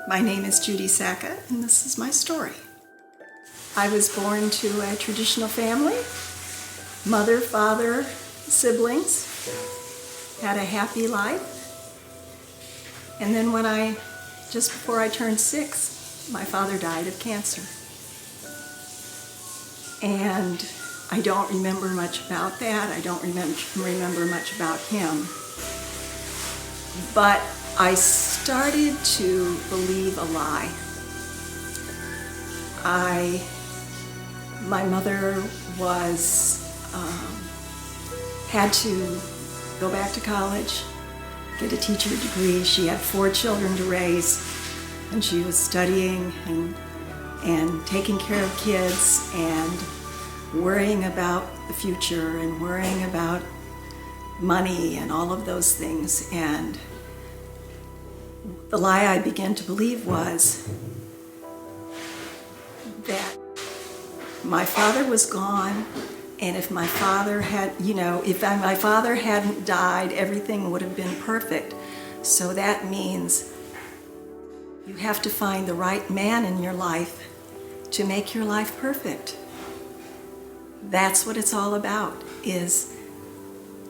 My name is Judy Sacca, and this is my story. I was born to a traditional family. Mother, father, siblings. Had a happy life. And then just before I turned 6, my father died of cancer. And I don't remember much about that. I don't remember much about him. But I started to believe a lie. My mother had to go back to college, get a teacher degree. She had 4 children to raise, and she was studying and taking care of kids and worrying about the future and worrying about money and all of those things. And the lie I began to believe was that my father was gone, and if my father hadn't died, everything would have been perfect. So that means you have to find the right man in your life to make your life perfect. That's what it's all about, is,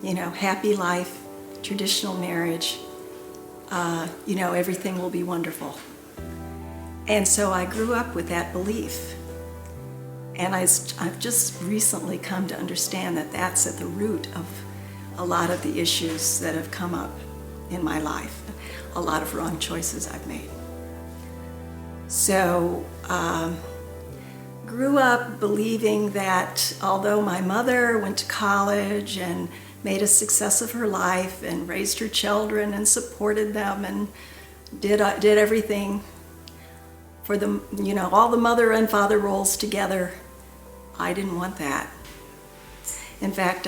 happy life, traditional marriage, everything will be wonderful. And so I grew up with that belief. And I've just recently come to understand that that's at the root of a lot of the issues that have come up in my life, a lot of wrong choices I've made. So, grew up believing that although my mother went to college and made a success of her life and raised her children and supported them and did everything for them, all the mother and father roles together, I didn't want that. In fact,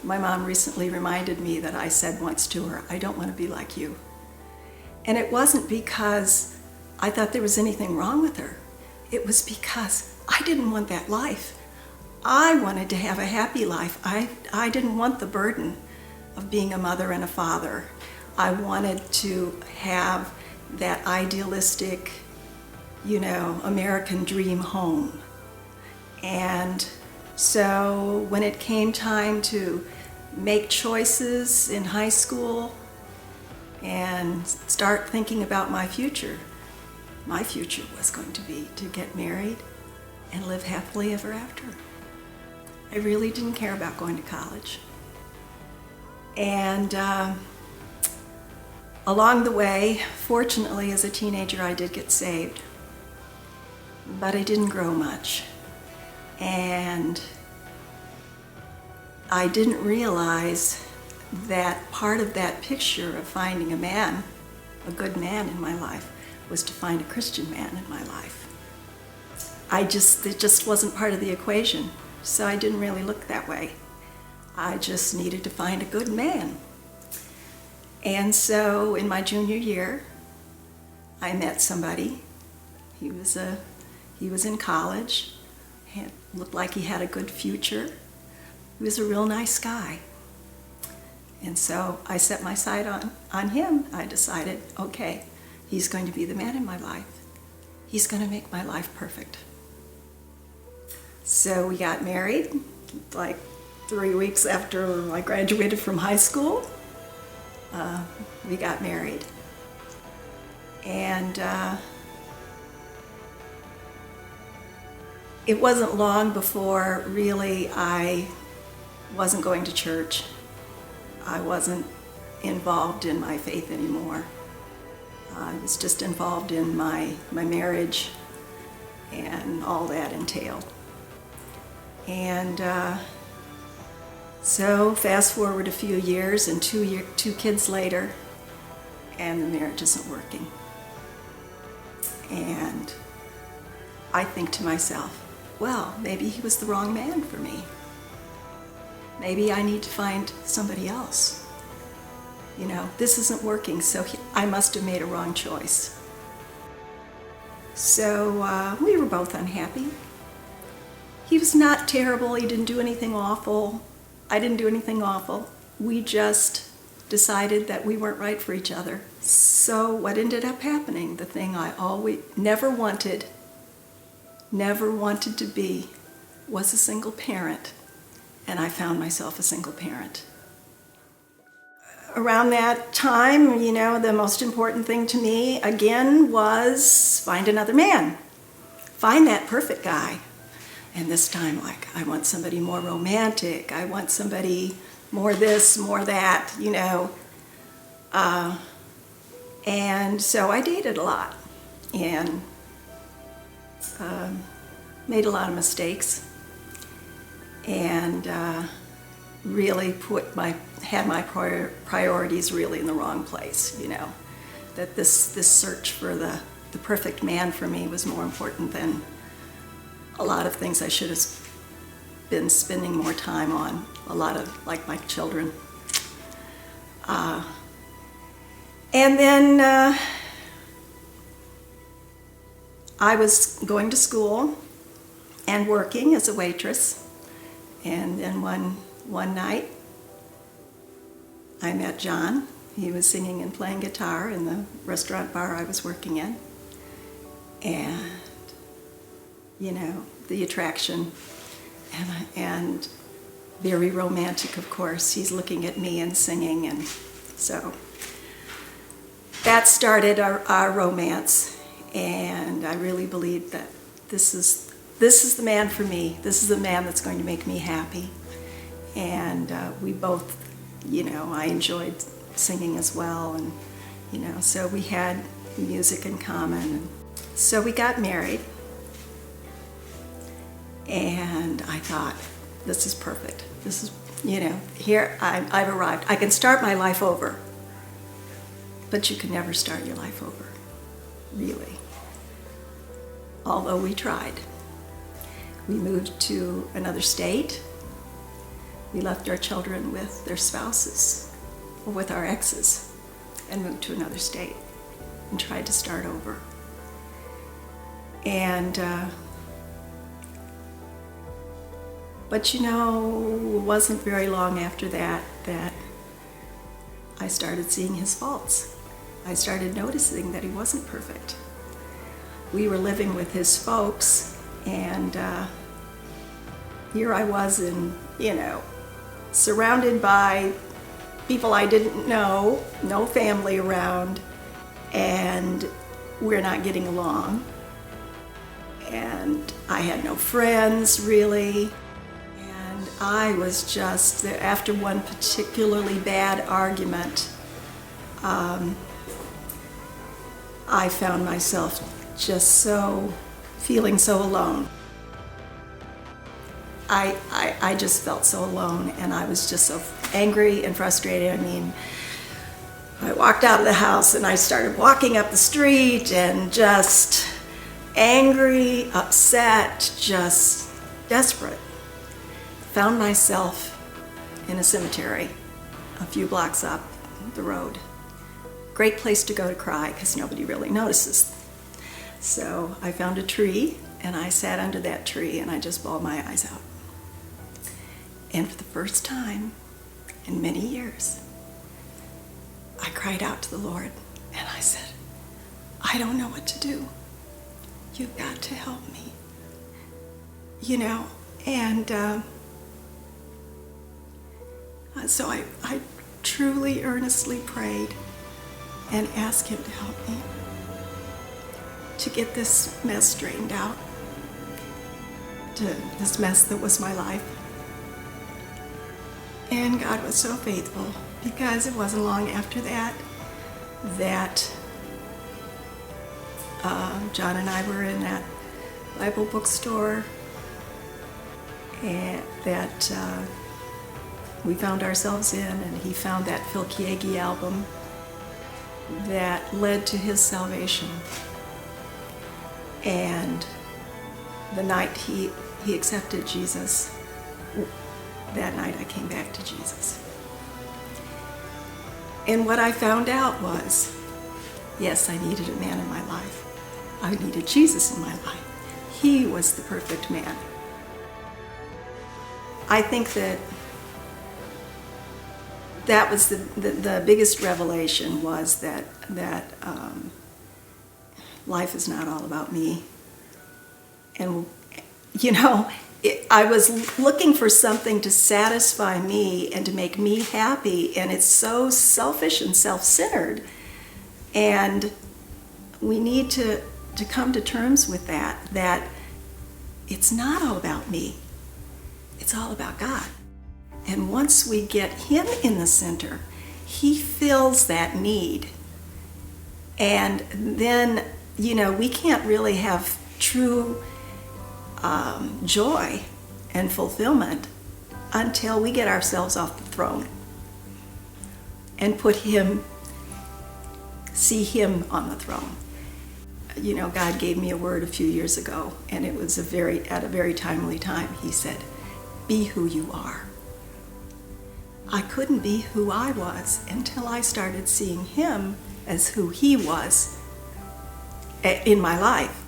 my mom recently reminded me that I said once to her, "I don't want to be like you." And it wasn't because I thought there was anything wrong with her. It was because I didn't want that life. I wanted to have a happy life. I didn't want the burden of being a mother and a father. I wanted to have that idealistic, American dream home. And so when it came time to make choices in high school and start thinking about my future was going to be to get married and live happily ever after. I really didn't care about going to college. And along the way, fortunately, as a teenager, I did get saved. But I didn't grow much. And I didn't realize that part of that picture of finding a good man in my life, was to find a Christian man in my life. It just wasn't part of the equation, so I didn't really look that way. I just needed to find a good man. And so in my junior year, I met somebody. He was in college. Looked like he had a good future. He was a real nice guy. And so I set my sight on him. I decided, okay, he's going to be the man in my life. He's going to make my life perfect. So we got married like 3 weeks after I graduated from high school. We got married. And it wasn't long before really I wasn't going to church. I wasn't involved in my faith anymore. I was just involved in my marriage and all that entailed. And so fast forward a few years, and 2 kids later, and the marriage isn't working. And I think to myself, well, maybe he was the wrong man for me. Maybe I need to find somebody else. This isn't working, so I must have made a wrong choice. So we were both unhappy. He was not terrible. He didn't do anything awful. I didn't do anything awful. We just decided that we weren't right for each other. So what ended up happening, the thing I always never wanted to be, was a single parent, and I found myself a single parent. Around that time, the most important thing to me, again, was find another man. Find that perfect guy. And this time, I want somebody more romantic. I want somebody more this, more that, And so I dated a lot and made a lot of mistakes and really had my priorities really in the wrong place, that this search for the perfect man for me was more important than a lot of things I should have been spending more time on, a lot of, like my children. And then I was going to school and working as a waitress, and then one night I met John. He was singing and playing guitar in the restaurant bar I was working in, and the attraction, and very romantic, of course. He's looking at me and singing, and so that started our romance, and I really believed that this is the man for me. This is the man that's going to make me happy. And we both, I enjoyed singing as well, and so we had music in common. And so we got married, and I thought, this is perfect. This is, here I've arrived. I can start my life over. But you can never start your life over, really. Although we tried. We moved to another state. We left our children with their spouses, or with our exes, and moved to another state and tried to start over. And, but it wasn't very long after that I started seeing his faults. I started noticing that he wasn't perfect. We were living with his folks, and here I was surrounded by people I didn't know, no family around, and we're not getting along. And I had no friends, really. And I was just, after one particularly bad argument, I found myself just feeling so alone. I just felt so alone, and I was just so angry and frustrated. I mean, I walked out of the house and I started walking up the street and just angry, upset, just desperate. Found myself in a cemetery a few blocks up the road. Great place to go to cry because nobody really notices. So I found a tree and I sat under that tree and I just bawled my eyes out. And for the first time in many years, I cried out to the Lord and I said, I don't know what to do. You've got to help me. And so I truly, earnestly prayed and asked him to help me to get this mess straightened out, this mess that was my life. And God was so faithful, because it wasn't long after that John and I were in that Bible bookstore, and that we found ourselves in, and he found that Phil Keaggy album that led to his salvation. And the night he accepted Jesus, that night I came back to Jesus. And what I found out was, yes, I needed a man in my life. I needed Jesus in my life. He was the perfect man. I think that that was the biggest revelation, was that life is not all about me. And, I was looking for something to satisfy me and to make me happy, and it's so selfish and self-centered. And we need to come to terms with that it's not all about me. It's all about God. And once we get Him in the center, He fills that need. And then, we can't really have true joy and fulfillment until we get ourselves off the throne and see Him on the throne. God gave me a word a few years ago, and it was at a very timely time. He said, "Be who you are." I couldn't be who I was until I started seeing Him as who He was in my life,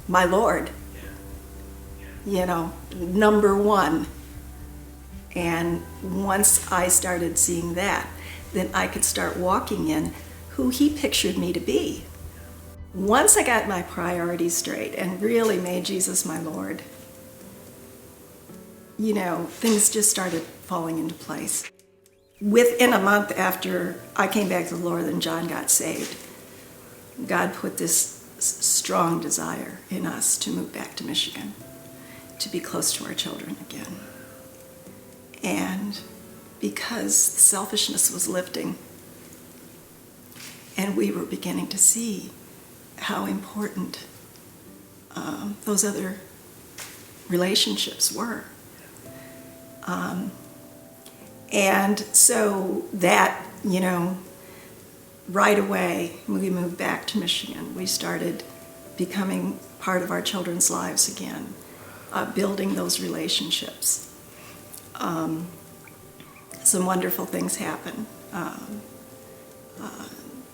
my Lord, number one. And once I started seeing that, then I could start walking in who He pictured me to be. Once I got my priorities straight and really made Jesus my Lord, things just started falling into place. Within a month after I came back to the Lord and John got saved, God put this strong desire in us to move back to Michigan, to be close to our children again. And because selfishness was lifting, and we were beginning to see how important those other relationships were. And so that, right away, we moved back to Michigan. We started becoming part of our children's lives again, building those relationships. Some wonderful things happened.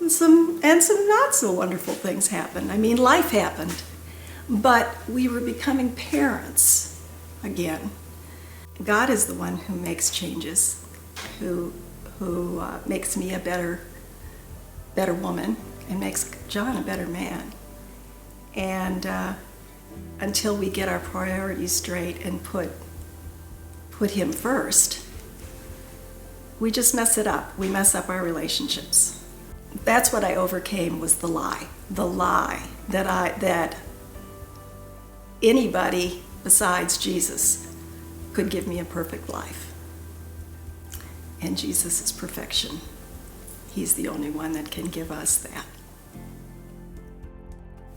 Some not so wonderful things happened. Life happened. But we were becoming parents again. God is the one who makes changes, who makes me a better woman and makes John a better man. And until we get our priorities straight and put Him first, we just mess it up. We mess up our relationships. That's what I overcame, was the lie that anybody besides Jesus could give me a perfect life. And Jesus is perfection. He's the only one that can give us that.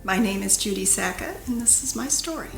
My name is Judy Sacca, and this is my story.